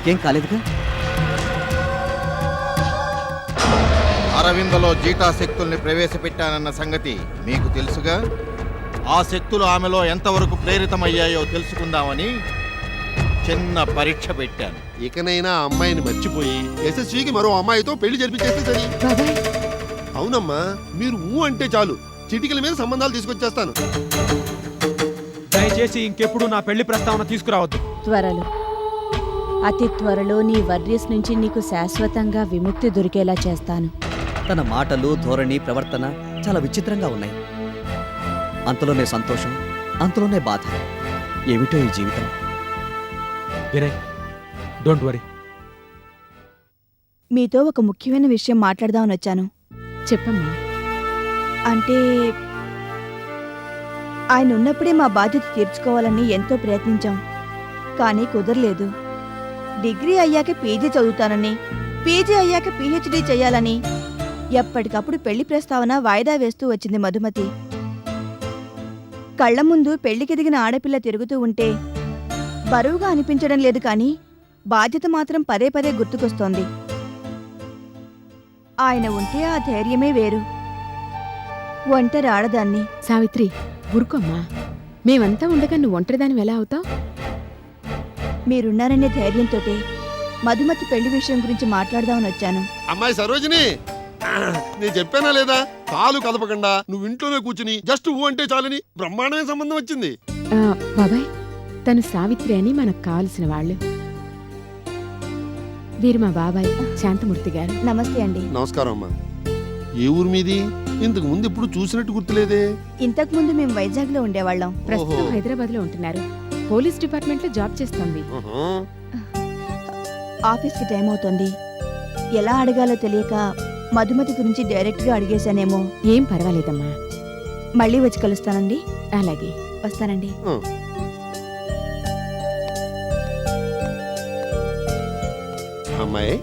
నీకేం కాలేదుగా? అరవిందలో జీటా శక్తుల్ని ప్రవేశపెట్టానన్న సంగతి మీకు తెలుసుగా. ఆ శక్తులు ఆమెలో ఎంతవరకు ప్రేరితమయ్యాయో తెలుసుకుందామని చిన్న పరీక్ష పెట్టాను. ఇకనైనా ఆ అమ్మాయిని మర్చిపోయి యశస్వికి మరో అమ్మాయితో పెళ్లి జరిపించేస్తే సరి. బాబాయ్ అవునమ్మా, మీరు ఊ అంటే చాలు, చిటికల మీద సంబంధాలు తీసుకొచ్చేస్తాను. దయచేసి ఇంకెప్పుడు నా పెళ్లి ప్రస్తావన తీసుకురావద్దు. త్వరలో, అతి త్వరలో నీ వర్రీస్ నుంచి నీకు శాశ్వతంగా విముక్తి దొరికేలా చేస్తాను. తన మాటలు, ధోరణి, ప్రవర్తన చాలా విచిత్రంగా ఉన్నాయి. అంతలోనే సంతోషం, అంతలోనే బాధ. ఏమిటో ఈ జీవితం. Vinay, don't worry. మీతో ఒక ముఖ్యమైన విషయం మాట్లాడదామని వచ్చాను. చెప్పమ్మా. అంటే ఆయన ఉన్నప్పుడే మా బాధ్యత తీర్చుకోవాలని ఎంతో ప్రయత్నించాం, కానీ కుదరలేదు. డిగ్రీ అయ్యాక పీజీ చదువుతానని, పీజీ అయ్యాక పీహెచ్డీ చేయాలని ఎప్పటికప్పుడు పెళ్లి ప్రస్తావన వాయిదా వేస్తూ వచ్చింది మధుమతి. కళ్ల ముందు పెళ్లికెదిగిన ఆడపిల్ల తిరుగుతూ ఉంటే బరువుగా అనిపించడం లేదు, కానీ బాధ్యత మాత్రం పదే పదే గుర్తుకొస్తోంది. ఆయన ఉంటే ఆ ధైర్యమే వేరు. ఒంటరి ఆడదాన్ని. సావిత్రి, ఊరుకోమ్మా. మేమంతా ఉండగా నువ్వు ఒంటరిదానివి ఎలా అవుతావు? మీరున్నారనే ధైర్యంతోటే మధుమతి పెళ్లి విషయం గురించి మాట్లాడదామని వచ్చాను. అమ్మాయి సరోజిని, నేను చెప్పానా లేదా? కాలు కదపకుండా నువ్వు ఇంట్లోనే కూర్చుని జస్ట్ ఊ అంటే చాలని బ్రహ్మాండమైన సంబంధం వచ్చింది. బాబాయ్, తను సావిత్రి అని మనకు కావలసిన వాళ్ళు. వీరు మా బాబాయ్ శాంతమూర్తి గారు. నమస్తే అండి. నమస్కారం అమ్మా. ఏ ఊరు మీది? ఇంతకు ముందు ఎప్పుడు చూసినట్టు గుర్తులేదే. ఇంతకు ముందు మేము వైజాగ్ లో ఉండేవాళ్ళం. ప్రస్తుతం హైదరాబాద్ లో ఉంటున్నారు. పోలీస్ డిపార్ట్మెంట్ లో జాబ్ చేస్తోంది. ఆఫీస్కి టైం అవుతోంది. ఎలా అడగాలో తెలియక మధుమతి గురించి డైరెక్ట్ గా అడిగేశానేమో. ఏం పర్వాలేదమ్మా. మళ్ళీ వచ్చి కలుస్తానండి. అలాగే, వస్తానండి. అమ్మాయి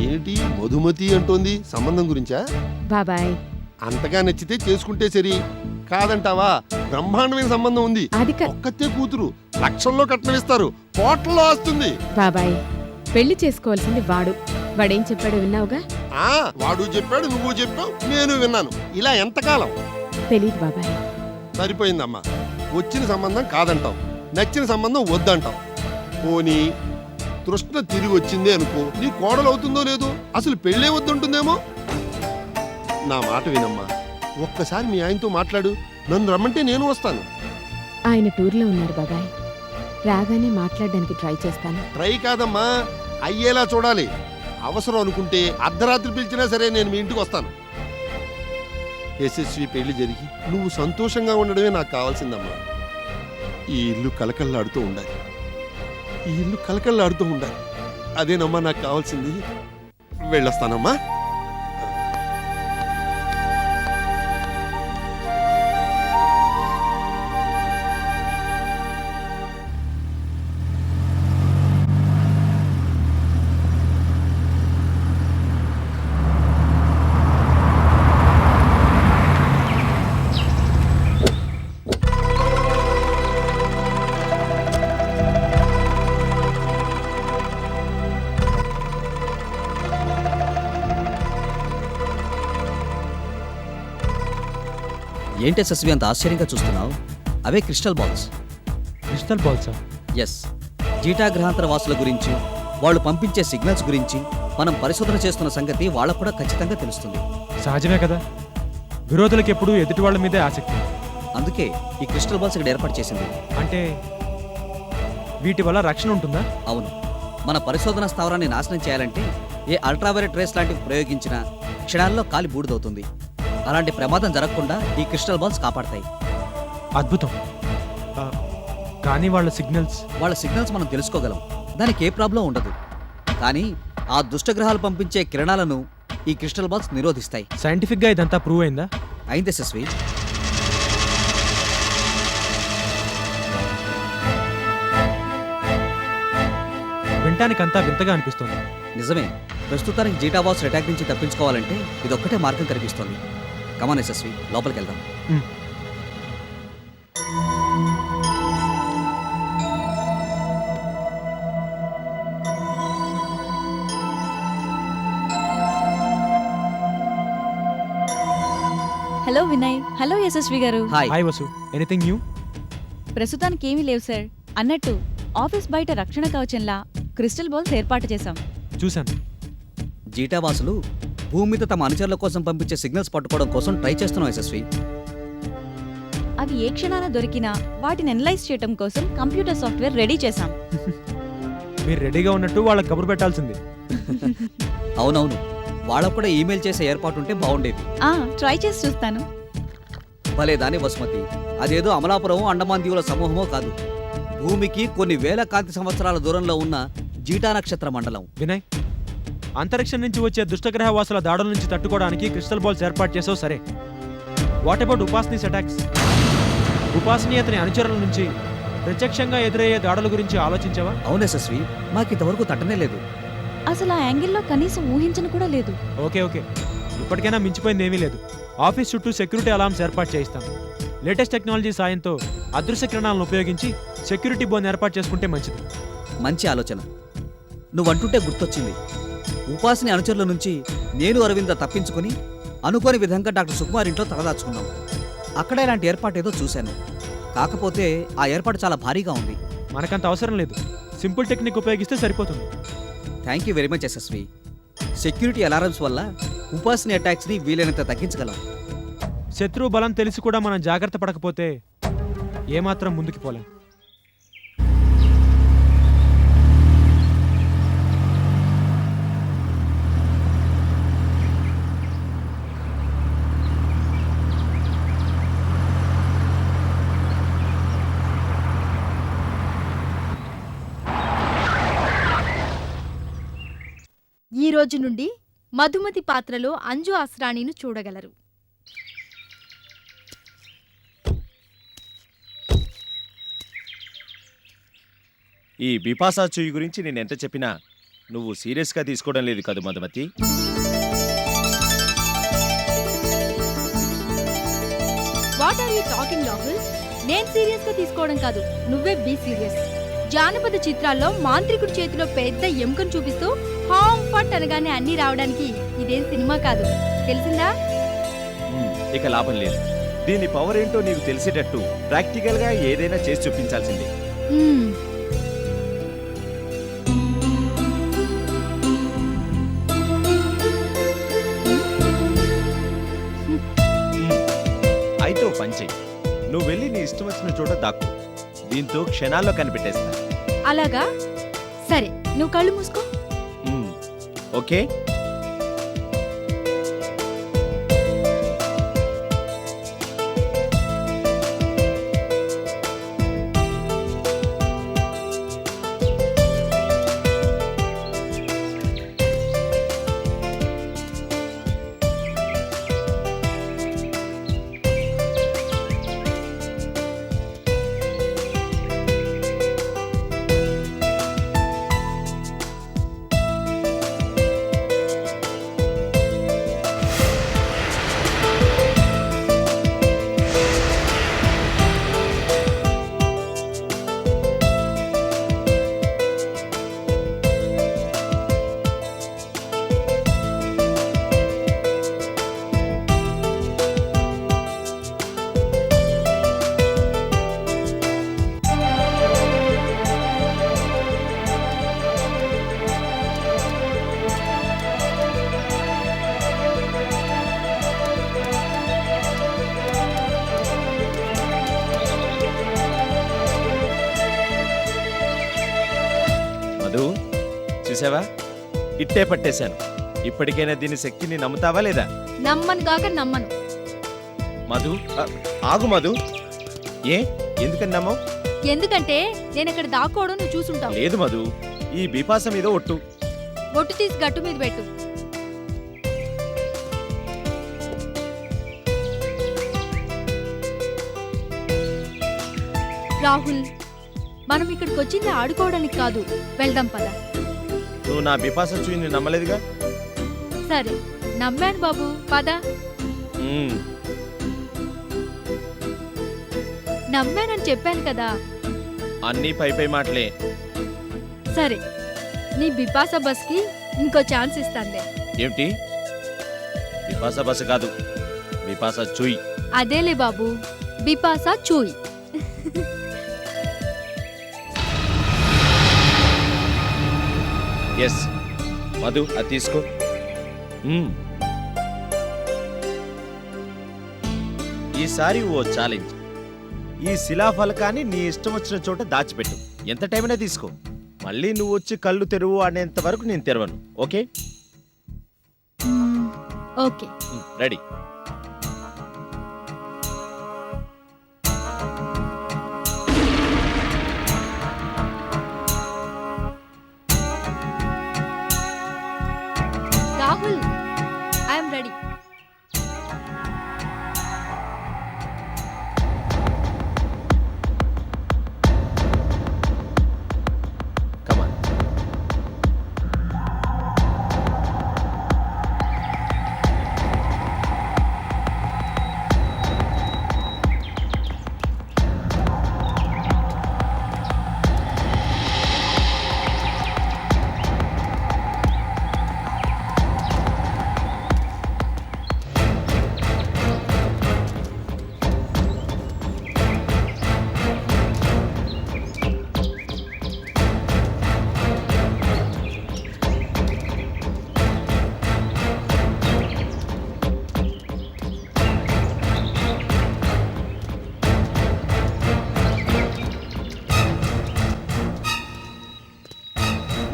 ఏంటి మధుమతి అంటోంది? సంబంధం గురించా? బాబాయ్, అంతగా నచ్చితే చేసుకుంటే సరి, కాదంటావా? బ్రహ్మాండమైన సంబంధం ఉంది. అది ఒక్కతే కూతురు, లక్షల్లో కట్నం ఇస్తారు, కోట్లలో వస్తుంది. బాబాయ్, పెళ్లి చేసుకోవాల్సింది వాడు. వాడేం చెప్పాడో విన్నావుగా? వాడు చెప్పాడు, నువ్వు చెప్పావు, నేను విన్నాను. ఇలా ఎంతకాలం? తెలీదు బాబాయ్. సరిపోయిందమ్మా. వచ్చిన సంబంధం కాదంటావు, నచ్చిన సంబంధం వద్దంటావు. పోనీ తృష్ణ తిరిగి వచ్చిందే అనుకో, నీ కోడలవుతుందో లేదో, అసలు పెళ్ళే వద్దుంటుందేమో. నా మాట వినమ్మా, ఒక్కసారి మీ ఆయనతో మాట్లాడు. నన్ను రమ్మంటే నేను వస్తాను. ఆయన టూర్లో ఉన్నారు బాబాయ్. రాగానే మాట్లాడడానికి ట్రై చేస్తాను. ట్రై కాదమ్మా, అయ్యేలా చూడాలి. అవసరం అనుకుంటే అర్ధరాత్రి పిలిచినా సరే నేను మీ ఇంటికి వస్తాను. యశస్వి పెళ్లి జరిగి నువ్వు సంతోషంగా ఉండడమే నాకు కావాల్సిందమ్మా. ఈ ఇల్లు కలకల్లాడుతూ ఉండాలి, ఈ ఇల్లు కలకల్లాడుతూ ఉండాలి. అదేనమ్మా నాకు కావాల్సింది. వెళ్ళొస్తానమ్మా. ఏంటి యశస్వి అంత ఆశ్చర్యంగా చూస్తున్నావు? అవే క్రిస్టల్ బాల్స్. క్రిస్టల్ బాల్సా? ఎస్. జీటా గ్రహాంతర వాసుల గురించి, వాళ్ళు పంపించే సిగ్నల్స్ గురించి మనం పరిశోధన చేస్తున్న సంగతి వాళ్ళకు కూడా ఖచ్చితంగా తెలుస్తుంది. సహజమే కదా, విరోధులకు ఎప్పుడు ఎదుటి వాళ్ళ మీదే ఆసక్తి. అందుకే ఈ క్రిస్టల్ బాల్స్ ఇక్కడ ఏర్పాటు చేసింది. అంటే వీటి వల్ల రక్షణ ఉంటుందా? అవును. మన పరిశోధన స్థావరాన్ని నాశనం చేయాలంటే ఏ అల్ట్రావైలెట్ రేస్ లాంటివి ప్రయోగించినా క్షణాల్లో కాలి బూడిదవుతుంది. అలాంటి ప్రమాదం జరగకుండా ఈ క్రిస్టల్ బాల్స్ కాపాడతాయి. అద్భుతం. కానీ వాళ్ళ సిగ్నల్స్ మనం తెలుసుకోగలం. దానికి ఏ ప్రాబ్లం ఉండదు. కానీ ఆ దుష్టగ్రహాలు పంపించే కిరణాలను ఈ క్రిస్టల్ బాల్స్ నిరోధిస్తాయి. సైంటిఫిక్ గా ఇదంతా ప్రూవ్ అయిందా? అయింది యశస్వి. వినటానికంతా వింతగా అనిపిస్తుంది. నిజమే. ప్రస్తుతానికి జీటా బాల్స్ అటాక్ నుంచి తప్పించుకోవాలంటే ఇదొక్కటే మార్గం కనిపిస్తోంది. కమాన్ యశస్వి, లోపలికి వెళ్దాం. హలో వినయ్. హలో యశస్వి గారు. Hi. Hi Vasu, anything new? ప్రస్తుతానికి ఏమీ లేవు సార్. అన్నట్టు ఆఫీస్ బయట రక్షణ కవచంలా క్రిస్టల్ బాల్స్ ఏర్పాటు చేశాం. చూశాను. జీటావాసులు భూమి మీద తమ అనుచరుల కోసం పంపించే సిగ్నల్స్ పట్టుకోవడం కోసం ట్రై చేస్తున్నాం యశస్వి. అవి ఏ క్షణాన దొరికినా వాటిని అనలైజ్ చేయడం కోసం కంప్యూటర్ సాఫ్ట్వేర్ రెడీ చేశాం. మీరు రెడీగా ఉన్నట్టు వాళ్ళకి కబురు పెట్టాల్సింది. అవునవును, వాళ్ళకు కూడా ఈమెయిల్ చేసే ఏర్పాటు ఉంటే బాగుండేది. ట్రై చేసి చూస్తాను. భలే దాని వసుమతి, అదేదో అమలాపురం అండమాన్ దీవుల సమూహమో కాదు, భూమికి కొన్ని వేల కాంతి సంవత్సరాల దూరంలో ఉన్న జీటా నక్షత్ర మండలం. వినయ్, అంతరిక్షం నుంచి వచ్చే దుష్టగ్రహ వాసుల దాడుల నుంచి తట్టుకోవడానికి క్రిస్టల్ బాల్స్ ఏర్పాటు చేసావు సరే. What about Upasani's attacks? Upasani అతని అనుచరుల నుంచి ప్రత్యక్షంగా ఎదురయ్యే దాడుల గురించి ఆలోచించావా? అవును యశస్వి, మాకింతవరకు తట్టనే లేదు. అసలు ఆ యాంగిల్లో కనీసం ఊహించను కూడా లేదు. ఓకే ఓకే, ఇప్పటికైనా మించిపోయింది ఏమీ లేదు. ఆఫీస్ చుట్టూ సెక్యూరిటీ అలార్మ్స్ ఏర్పాటు చేయిస్తాం. లేటెస్ట్ టెక్నాలజీ సాయంతో అదృశ్య కిరణాలను ఉపయోగించి సెక్యూరిటీ బోన్ ఏర్పాటు చేసుకుంటే మంచిది. మంచి ఆలోచన. నువ్వంటుంటే గుర్తొచ్చింది, ఉపాసని అనుచరుల నుంచి నేను అరవింద తప్పించుకుని అనుకోని విధంగా డాక్టర్ సుకుమార్ ఇంట్లో తలదాచుకున్నాం. అక్కడ ఇలాంటి ఏర్పాటు ఏదో చూశాను. కాకపోతే ఆ ఏర్పాటు చాలా భారీగా ఉంది. మనకంత అవసరం లేదు, సింపుల్ టెక్నిక్ ఉపయోగిస్తే సరిపోతుంది. Thank you very much Yashasvi. Security alarms వల్ల ఉపాసని అటాక్స్ని వీలైనంత తగ్గించగలం. శత్రువు బలం తెలిసి కూడా మనం జాగ్రత్త పడకపోతే ఏమాత్రం ముందుకు పోలేం. ఈ రోజు నుండి మధుమతి పాత్రలో అంజు ఆస్రాణిను చూడగలరు. ఈ బిపాసా చూయి గురించి నేను ఎంత చెప్పినా నువ్వు సీరియస్గా తీసుకోవడం లేదు కదా Madhumati. What are you talking Rahul? నేను సీరియస్ గా తీసుకోవడం కాదు, నువ్వే బీ సీరియస్. జానపద చిత్రాల్లో మాంత్రికుడి చేతిలో పెద్ద ఎముకను చూపిస్తూ హామ్ ఫట్ అనగానే అన్ని రావడానికి ఇదేం సినిమా కాదు, తెలిసిందా? ఇక లాభం లేదు. దీని పవర్ ఏంటో నీకు తెలిసేటట్టు ప్రాక్టికల్గా ఏదైనా చేసి చూపించాల్సిందే. అయితే ఓ పని చెయ్యి, నువ్వు వెళ్ళి నీ ఇష్టం వచ్చిన చోట దాక్కు. దీంతో క్షణాల్లో కనిపెట్టేస్తా. అలాగా? సరే, నువ్వు కళ్ళు మూసుకో. ఓకే. మధు, చూసావా, ఇట్టే పట్టేశాను. ఇప్పటికైనా దీని శక్తిని నమ్ముతావా లేదా? నమ్మను కాక నమ్మను. మధు, ఆగు మధు. ఏ, ఎందుకని నమ్మవు? ఎందుకంటే నేను ఇక్కడ దాక్కోవడం నువ్వు చూసుంటావు. లేదు మధు, ఈ బిపాస మీద ఒట్టు. ఒట్టు తీసి గట్టు మీద పెట్టు. రాహుల్, మనం ఇక్కడికి వచ్చింది ఆడుకోవడానికి కాదు, వెళ్దాం పద. నువ్వు నా బిపాస చూయిని నమ్మలేదుగా. సరే, నమ్మాను బాబు, పద. నమ్మానని చెప్పాను కదా. అన్నీ పై పై మాటలే. సరే, నీ బిపాసా బస్కి ఇంకో ఛాన్స్ ఇస్తానులే. ఏమిటి? బిపాస బస్సు కాదు, బిపాసా చూయి. అదేలే బాబు, బిపాసా చూయ్. ఎస్ మధు, అది తీసుకో. ఈసారి ఓ ఛాలెంజ్. ఈ శిలాఫలకాన్ని నీ ఇష్టం వచ్చిన చోట దాచిపెట్టు. ఎంత టైం అయినా తీసుకో. మళ్ళీ నువ్వు వచ్చి కళ్ళు తెరువు అనేంత వరకు నేను తెరవను. Okay? Okay. Ready. Rahul, I'm ready. Come on.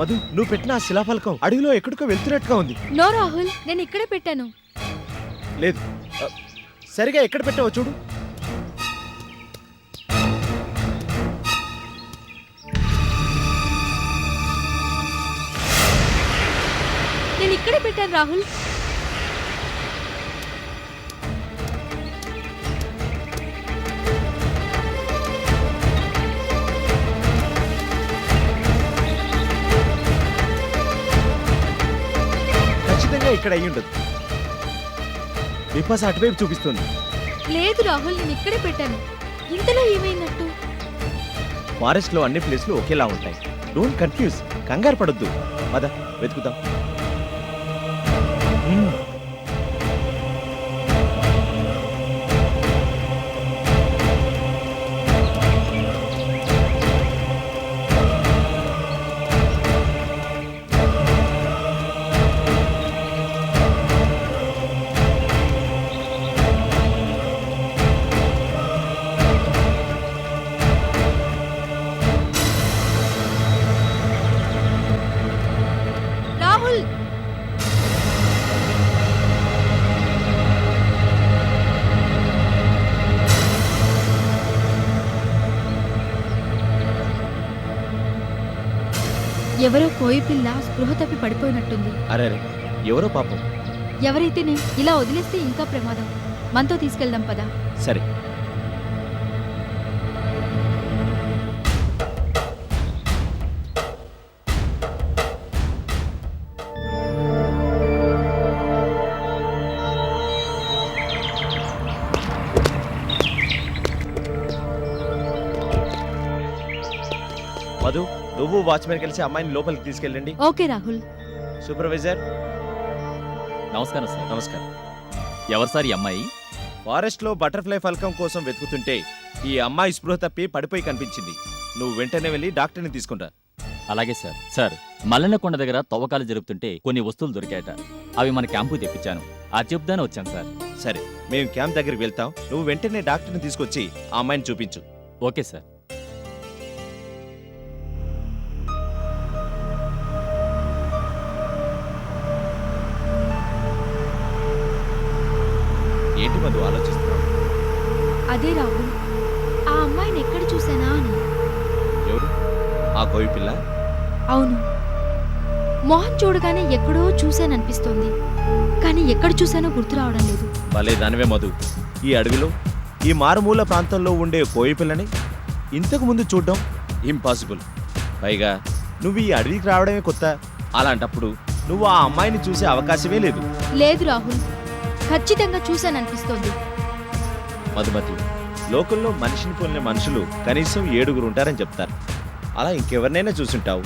Madhu, నువ్వు పెట్టిన ఆ శిలాఫలకం అడవిలో ఎక్కడికో వెళ్తున్నట్టుగా ఉంది. నో రాహుల్, నేను ఇక్కడే పెట్టాను. లేదు, సరిగా ఎక్కడ పెట్టావో చూడు. నేను ఇక్కడే పెట్టాను రాహుల్. ఖచ్చితంగా ఇక్కడ అయ్యి ఉండదు. బిపాస అటువైపు చూపిస్తుంది. లేదు రాహుల్, నేను ఇక్కడే పెట్టాను. ఇంతలో ఏమైనట్టు? ఫారెస్ట్ లో అన్ని ప్లేస్లు ఒకేలా ఉంటాయి. Don't confuse. కంగారు పడొద్దు. పద వెతుకుదాం. రాహుల్, ఎవరో కోయి పిల్ల స్పృహ తప్పి పడిపోయినట్టుంది. అరే ఎవరో పాపం. ఎవరైతేనే ఇలా వదిలేస్తే ఇంకా ప్రమాదం. మనతో తీసుకెళ్దాం పదా. సరే. మధు, నువ్వు వాచ్మెన్ కలిసి అమ్మాయిని లోపలికి తీసుకెళ్ళండి. ఓకే రాహుల్. సూపర్వైజర్. నమస్కారం సార్. నమస్కారం. ఎవరు సార్ ఈ అమ్మాయి? ఫారెస్ట్ లో బటర్ఫ్లై ఫల్కం కోసం వెతుకుతుంటే ఈ అమ్మాయి స్పృహ తప్పి పడిపోయి కనిపించింది. నువ్వు వెంటనే వెళ్ళి డాక్టర్ని తీసుకుంటా. అలాగే సార్. సార్, మల్లన్నకొండ దగ్గర తవ్వకాలు జరుపుతుంటే కొన్ని వస్తువులు దొరికాయట. అవి మన క్యాంపు తెప్పించాను. అది చెప్దానే వచ్చాను సార్. సరే, మేము క్యాంప్ దగ్గరికి వెళ్తాం. నువ్వు వెంటనే డాక్టర్ని తీసుకొచ్చి ఆ అమ్మాయిని చూపించు. Okay sir. ఏంటి మధు ఆలోచిస్తున్నావు? అదే రాహుల్, ఆ అమ్మాయిని ఎక్కడ చూసానా అని. ఎవరు? ఆ కోయి పిల్ల? అవును, మోహన్ చూడగానే ఎక్కడో చూశాననిపిస్తోంది. కానీ ఎక్కడ చూశానో గుర్తు రావడం లేదు. భలే దానివే మధు. ఈ అడవిలో ఈ మారుమూల ప్రాంతంలో ఉండే కోయి పిల్లని ఇంతకు ముందు చూడడం ఇంపాసిబుల్. పైగా నువ్వు ఈ అడవికి రావడమే కొత్త. అలాంటప్పుడు నువ్వు ఆ అమ్మాయిని చూసే అవకాశమే లేదు. లేదు రాహుల్, ఖచ్చితంగా చూశాననిపిస్తోంది. మధుమతి, లోకల్లో మనిషిని పోలిన మనుషులు కనీసం 7 ఉంటారని చెప్తారు. అలా ఇంకెవరినైనా చూసుంటావు.